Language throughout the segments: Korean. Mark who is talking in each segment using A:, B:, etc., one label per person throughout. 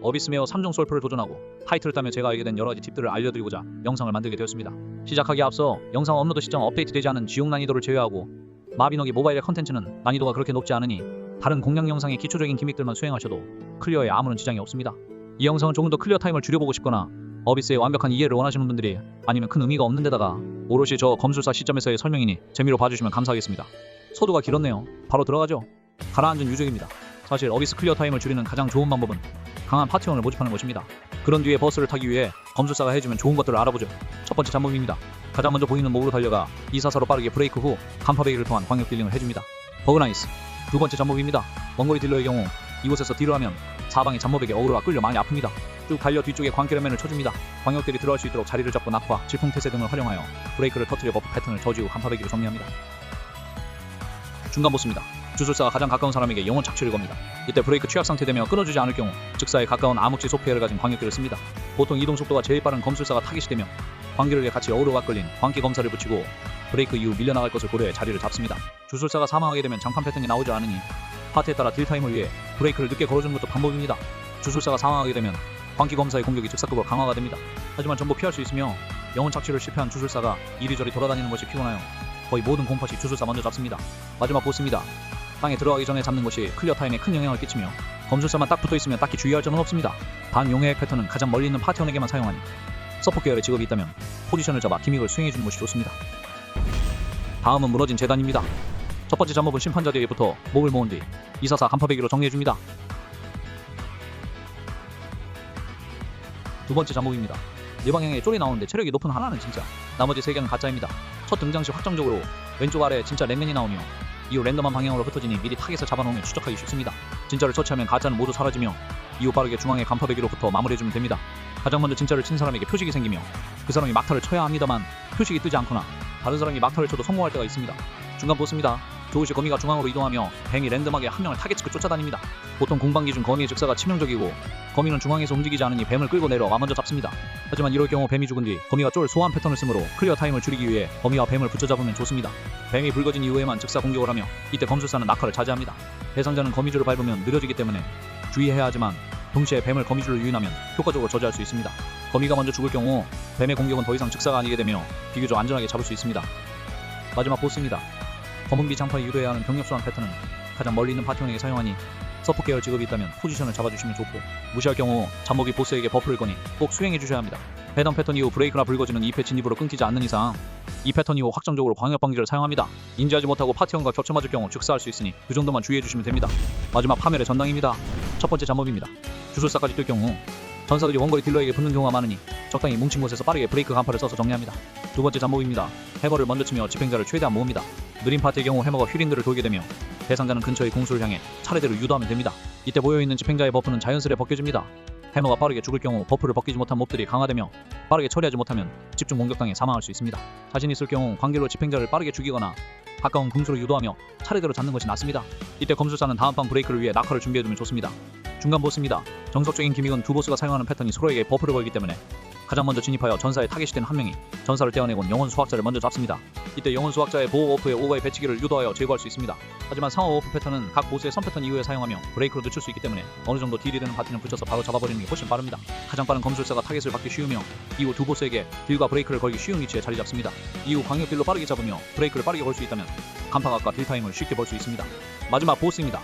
A: 어비스메어 3종 솔프를 도전하고 타이틀을 따며 제가 알게 된 여러가지 팁들을 알려드리고자 영상을 만들게 되었습니다. 시작하기에 앞서 영상 업로드 시점 업데이트되지 않은 지옥 난이도를 제외하고 마비노기 모바일의 컨텐츠는 난이도가 그렇게 높지 않으니 다른 공략 영상의 기초적인 기믹들만 수행하셔도 클리어에 아무런 지장이 없습니다. 이 영상은 조금 더 클리어 타임을 줄여보고 싶거나 어비스의 완벽한 이해를 원하시는 분들이 아니면 큰 의미가 없는 데다가 오롯이 저 검술사 시점에서의 설명이니 재미로 봐주시면 감사하겠습니다. 소두가 길었네요. 바로 들어가죠. 가라앉은 유적입니다. 사실 어비스 클리어 타임을 줄이는 가장 좋은 방법은 강한 파티원을 모집하는 것입니다. 그런 뒤에 버스를 타기 위해 검술사가 해주면 좋은 것들을 알아보죠. 첫 번째 잡몹입니다. 가장 먼저 보이는 몹으로 달려가 244로 빠르게 브레이크 후 간파배기를 통한 광역 딜링을 해줍니다. 버그나이스. 두 번째 잡몹입니다. 원거리 딜러의 경우 이곳에서 딜을 하면 사방의 잡몹에게 어그로가 끌려 많이 아픕니다. 쭉 달려 뒤쪽에 광기레맨을 쳐줍니다. 광역들이 들어갈 수 있도록 자리를 잡고 낙화, 질풍태세 등을 활용하여 브레이크를 터뜨려 버프 패턴을 저지 후 간파배기로 정리합니다. 중간 보스입니다. 주술사가 가장 가까운 사람에게 영혼 착취를 겁니다. 이때 브레이크 취약 상태되며 끊어주지 않을 경우 즉사에 가까운 암흑지 소피해를 가진 광역기를 씁니다. 보통 이동 속도가 제일 빠른 검술사가 타깃이 되며 광기를 같이 어그로가 끌린 광기 검사를 붙이고 브레이크 이후 밀려나갈 것을 고려해 자리를 잡습니다. 주술사가 사망하게 되면 장판 패턴이 나오지 않으니 파트에 따라 딜타임을 위해 브레이크를 늦게 걸어주는 것도 방법입니다. 주술사가 사망하게 되면 광기 검사의 공격이 즉사급으로 강화가 됩니다. 하지만 전부 피할 수 있으며 영혼 착취를 실패한 주술사가 이리저리 돌아다니는 것이 피곤하여 거의 모든 공팟이 주술사 먼저 잡습니다. 마지막 보스입니다. 땅에 들어가기 전에 잡는 것이 클리어 타임에 큰 영향을 끼치며 검술사만 딱 붙어있으면 딱히 주의할 점은 없습니다. 단 용의 패턴은 가장 멀리 있는 파티원에게만 사용하니 서포트 계열의 직업이 있다면 포지션을 잡아 기믹을 수행해주는 것이 좋습니다. 다음은 무너진 재단입니다. 첫 번째 잡몹은 심판자 뒤에부터 몹을 모은 뒤 244 간파배기로 정리해줍니다. 두 번째 잡몹입니다. 네 방향에 쫄이 나오는데 체력이 높은 하나는 진짜, 나머지 세 개는 가짜입니다. 첫 등장 시 확정적으로 왼쪽 아래에 진짜 랭맨이 나오며 이후 랜덤한 방향으로 흩어지니 미리 타겟을 잡아놓으면 추적하기 쉽습니다. 진짜를 처치하면 가짜는 모두 사라지며 이후 빠르게 중앙의 간파배기로부터 마무리해주면 됩니다. 가장 먼저 진짜를 친 사람에게 표식이 생기며 그 사람이 막타를 쳐야 합니다만 표식이 뜨지 않거나 다른 사람이 막타를 쳐도 성공할 때가 있습니다. 중간 보스입니다. 조금씩 거미가 중앙으로 이동하며 뱀이 랜덤하게 한 명을 타겟 찍고 쫓아다닙니다. 보통 공방기 중 거미의 즉사가 치명적이고 거미는 중앙에서 움직이지 않으니 뱀을 끌고 내려와 먼저 잡습니다. 하지만 이럴 경우 뱀이 죽은 뒤 거미가 쫄 소환 패턴을 쓰므로 클리어 타임을 줄이기 위해 거미와 뱀을 붙여잡으면 좋습니다. 뱀이 붉어진 이후에만 즉사 공격을 하며 이때 검술사는 낙하를 자제합니다. 대상자는 거미줄을 밟으면 느려지기 때문에 주의해야 하지만 동시에 뱀을 거미줄로 유인하면 효과적으로 저지할 수 있습니다. 거미가 먼저 죽을 경우 뱀의 공격은 더 이상 즉사가 아니게 되며 비교적 안전하게 잡을 수 있습니다. 마지막 보스입니다. 검은비 장판이 유도해야 하는 병력 소환 패턴은 가장 멀리 있는 파티원에게 사용하니 서포트 계열 직업이 있다면 포지션을 잡아주시면 좋고 무시할 경우 잡목이 보스에게 버프를 거니 꼭 수행해주셔야 합니다. 해당 패턴 이후 브레이크나 붉어지는 2패 진입으로 끊기지 않는 이상 이 패턴 이후 확정적으로 광역 방지를 사용합니다. 인지하지 못하고 파티원과 겹쳐 맞을 경우 즉사할 수 있으니 그 정도만 주의해주시면 됩니다. 마지막 파멸의 전당입니다. 첫 번째 잡몹입니다. 주술사까지 뜰 경우 전사들이 원거리 딜러에게 붙는 경우가 많으니 적당히 뭉친 곳에서 빠르게 브레이크 간파를 써서 정리합니다. 두 번째 잡몹입니다. 해머를 먼저 치며 집행자를 최대한 모읍니다. 느린 파티의 경우 해머가 휘린들을 돌게 되며 대상자는 근처의 공수를 향해 차례대로 유도하면 됩니다. 이때 모여있는 집행자의 버프는 자연스레 벗겨집니다. 해머가 빠르게 죽을 경우 버프를 벗기지 못한 몹들이 강화되며 빠르게 처리하지 못하면 집중 공격당해 사망할 수 있습니다. 자신 있을 경우 관계로 집행자를 빠르게 죽이거나 가까운 궁수로 유도하며 차례대로 잡는 것이 낫습니다. 이때 검술사는 다음 방 브레이크를 위해 낙하를 준비해두면 좋습니다. 중간 보스입니다. 정석적인 기믹은 두 보스가 사용하는 패턴이 서로에게 버프를 걸기 때문에 가장 먼저 진입하여 전사에 타겟이 된 한 명이 전사를 떼어내곤 영혼 수학자를 먼저 잡습니다. 이때 영혼 수학자의 보호 어프에 오버의 배치기를 유도하여 제거할 수 있습니다. 하지만 상어 어프 패턴은 각 보스의 선 패턴 이후에 사용하며 브레이크로 늦출 수 있기 때문에 어느 정도 딜이 되는 파티는 붙여서 바로 잡아버리는 게 훨씬 빠릅니다. 가장 빠른 검술사가 타겟을 받기 쉬우며 이후 두 보스에게 딜과 브레이크를 걸기 쉬운 위치에 자리 잡습니다. 이후 광역 딜로 빠르게 잡으며 브레이크를 빠르게 걸 수 있다면 간파각과 딜타임을 쉽게 벌 수 있습니다. 마지막 보스입니다.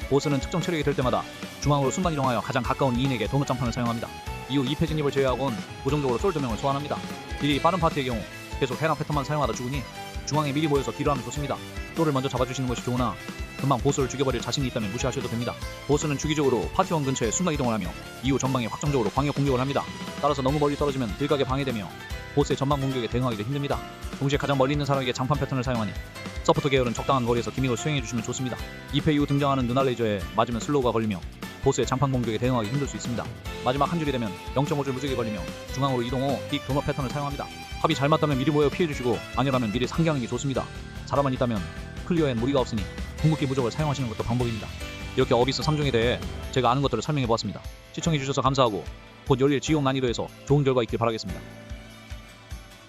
A: 보스는 특정 체력이 될 때마다 중앙으로 순간 이동하여 가장 가까운 2인에게 도넛 장판을 사용합니다. 이후 2패 진입을 제외하곤 고정적으로 쫄 2명을 소환합니다. 딜이 빠른 파티의 경우 계속 해당 패턴만 사용하다 죽으니 중앙에 미리 모여서 딜을 하면 좋습니다. 쫄을 먼저 잡아주시는 것이 좋으나 금방 보스를 죽여버릴 자신이 있다면 무시하셔도 됩니다. 보스는 주기적으로 파티원 근처에 순간 이동을 하며 이후 전방에 확정적으로 광역 공격을 합니다. 따라서 너무 멀리 떨어지면 딜각에 방해되며 보스의 전방 공격에 대응하기도 힘듭니다. 동시에 가장 멀리 있는 사람에게 장판 패턴을 사용하니 서포터 계열은 적당한 거리에서 기믹을 수행해주시면 좋습니다. 2패 이후 등장하는 눈알 레이저에 맞으면 슬로우가 걸리며 보스의 장판 공격에 대응하기 힘들 수 있습니다. 마지막 한 줄이 되면 0.5줄 무적이 걸리며 중앙으로 이동 후 빅 도넛 패턴을 사용합니다. 합이 잘 맞다면 미리 모여 피해주시고 아니라면 미리 상기하는 게 좋습니다. 사람만 있다면 클리어엔 무리가 없으니 궁극기 무적을 사용하시는 것도 방법입니다. 이렇게 어비스 3종에 대해 제가 아는 것들을 설명해보았습니다. 시청해주셔서 감사하고 곧 열릴 지옥 난이도에서 좋은 결과 있길 바라겠습니다.